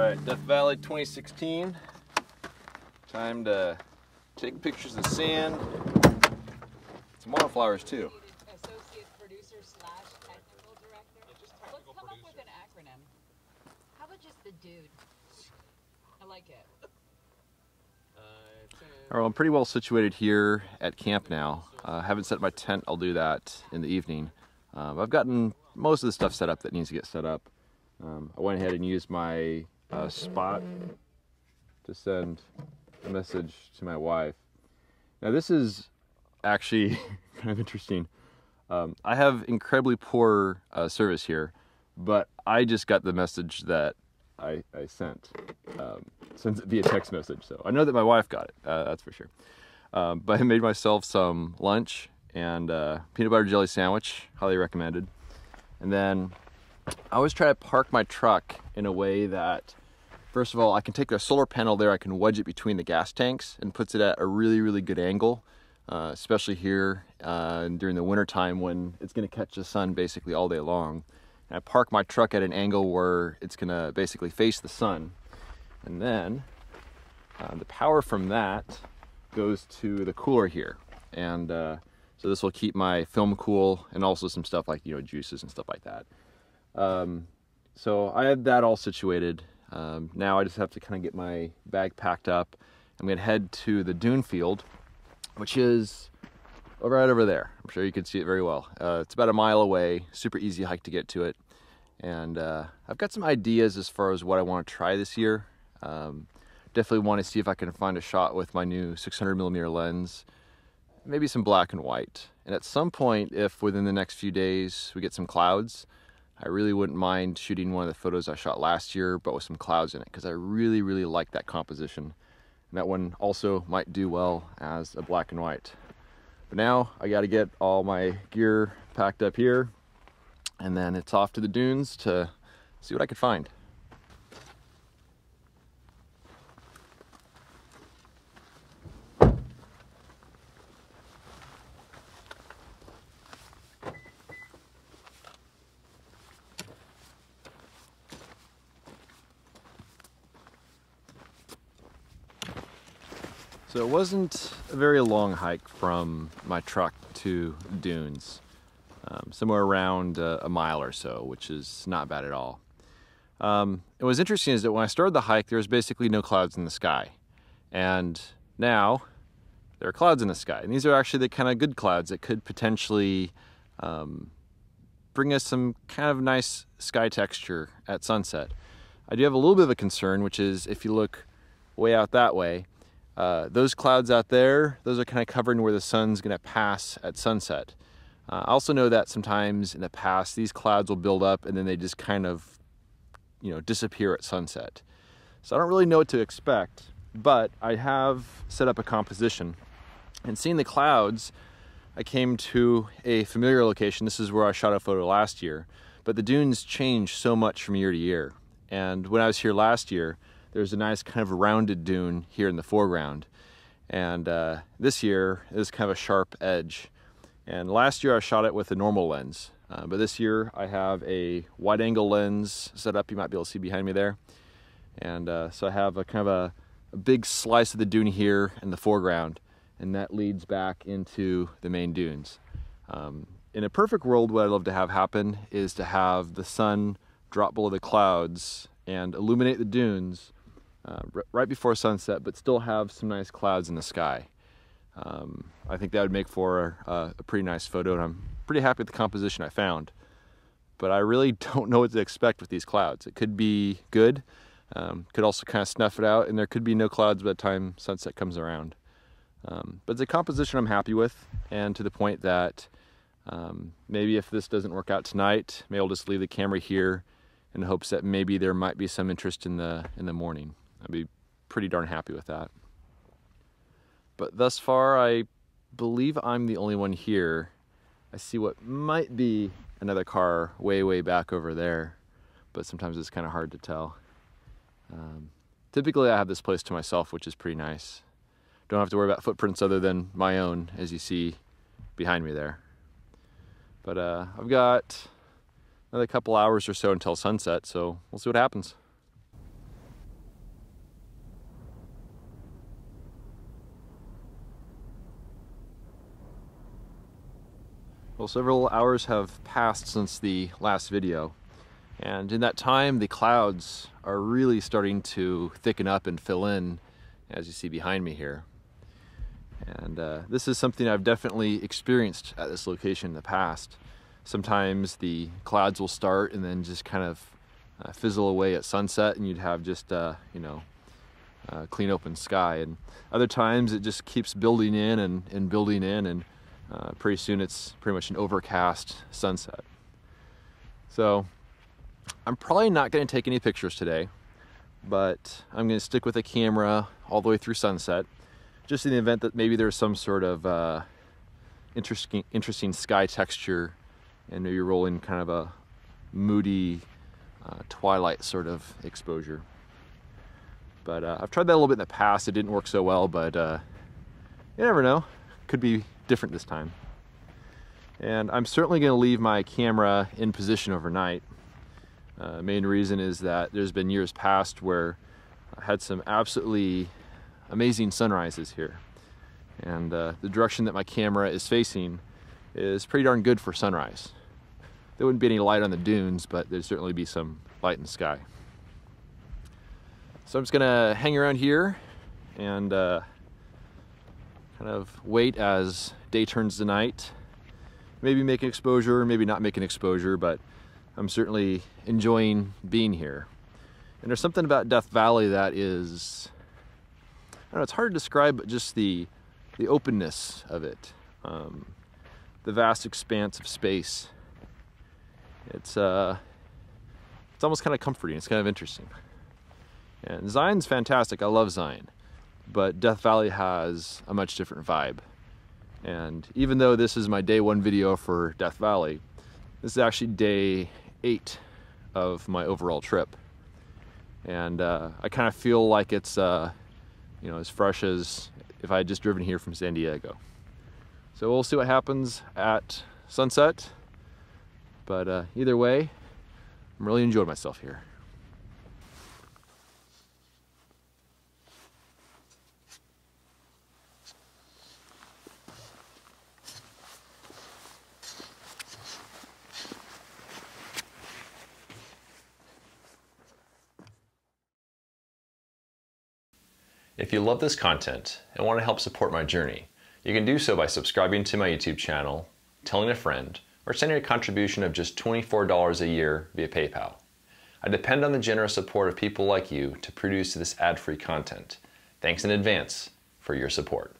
Alright, Death Valley 2016. Time to take pictures of sand. Some wildflowers too. Associate producer slash technical director. Let's come up with an acronym. How about just the dude? I like it. Alright, I'm pretty well situated here at camp now. Haven't set my tent, I'll do that in the evening. I've gotten most of the stuff set up that needs to get set up. I went ahead and used my spot to send a message to my wife. Now this is actually kind of interesting. I have incredibly poor service here, but I just got the message that I sent it via text message, so I know that my wife got it, that's for sure. But I made myself some lunch and peanut butter jelly sandwich, highly recommended. And then I always try to park my truck in a way that, first of all, I can take a solar panel there, I can wedge it between the gas tanks and puts it at a really, really good angle, especially here during the winter time when it's going to catch the sun basically all day long. And I park my truck at an angle where it's going to basically face the sun. And then the power from that goes to the cooler here. And so this will keep my film cool and also some stuff like, juices and stuff like that. So I have that all situated. Now I just have to kind of get my bag packed up. I'm going to head to the dune field, which is right over there. I'm sure you can see it very well. It's about a mile away, super easy hike to get to it. And I've got some ideas as far as what I want to try this year. Definitely want to see if I can find a shot with my new 600mm lens, maybe some black and white. And at some point, if within the next few days we get some clouds, I really wouldn't mind shooting one of the photos I shot last year, but with some clouds in it, because I really, really like that composition. And that one also might do well as a black and white. But now I got to get all my gear packed up here, and then it's off to the dunes to see what I could find. So it wasn't a very long hike from my truck to dunes, somewhere around a mile or so, which is not bad at all. What was interesting is that when I started the hike, there was basically no clouds in the sky. And now there are clouds in the sky. And these are actually the kind of good clouds that could potentially bring us some kind of nice sky texture at sunset. I do have a little bit of a concern, which is if you look way out that way, those clouds out there, those are kind of covering where the sun's going to pass at sunset. I also know that sometimes in the past, these clouds will build up and then they just kind of, disappear at sunset. So I don't really know what to expect, but I have set up a composition. And seeing the clouds, I came to a familiar location. This is where I shot a photo last year, but the dunes change so much from year to year. And when I was here last year, there's a nice kind of rounded dune here in the foreground. And this year is kind of a sharp edge. And last year I shot it with a normal lens. But this year I have a wide angle lens set up. You might be able to see behind me there. And so I have a kind of a big slice of the dune here in the foreground. And that leads back into the main dunes. In a perfect world, what I'd love to have happen is to have the sun drop below the clouds and illuminate the dunes right before sunset, but still have some nice clouds in the sky. I think that would make for a pretty nice photo, and I'm pretty happy with the composition I found. But I really don't know what to expect with these clouds. It could be good, could also kind of snuff it out, and there could be no clouds by the time sunset comes around. But it's a composition I'm happy with, and to the point that maybe if this doesn't work out tonight, maybe I'll just leave the camera here in hopes that maybe there might be some interest in the morning. I'd be pretty darn happy with that. But thus far, I believe I'm the only one here. I see what might be another car way, way back over there, but sometimes it's kind of hard to tell. Typically, I have this place to myself, which is pretty nice. Don't have to worry about footprints other than my own, as you see behind me there. But I've got another couple hours or so until sunset, so we'll see what happens. Well, several hours have passed since the last video, and in that time the clouds are really starting to thicken up and fill in, as you see behind me here. And this is something I've definitely experienced at this location in the past. Sometimes the clouds will start and then just kind of fizzle away at sunset, and you'd have just clean open sky. And other times it just keeps building in and building in, and pretty soon it's pretty much an overcast sunset. So I'm probably not going to take any pictures today, but I'm going to stick with the camera all the way through sunset, just in the event that maybe there's some sort of interesting sky texture, and maybe roll in kind of a moody twilight sort of exposure. But I've tried that a little bit in the past. It didn't work so well, but you never know. Could be different this time. And I'm certainly going to leave my camera in position overnight. Main reason is that there's been years past where I had some absolutely amazing sunrises here. And the direction that my camera is facing is pretty darn good for sunrise. There wouldn't be any light on the dunes, but there'd certainly be some light in the sky. So I'm just gonna hang around here and kind of wait as day turns to night. Maybe make an exposure, maybe not make an exposure, but I'm certainly enjoying being here. And there's something about Death Valley that is, I don't know, it's hard to describe, but just the openness of it. The vast expanse of space. It's almost kind of comforting. It's kind of interesting. And Zion's fantastic. I love Zion, but Death Valley has a much different vibe. And even though this is my day 1 video for Death Valley, this is actually day 8 of my overall trip. And I kind of feel like it's you know, as fresh as if I had just driven here from San Diego. So we'll see what happens at sunset. But either way, I'm really enjoying myself here. If you love this content and want to help support my journey, you can do so by subscribing to my YouTube channel, telling a friend, or sending a contribution of just $24 a year via PayPal. I depend on the generous support of people like you to produce this ad-free content. Thanks in advance for your support.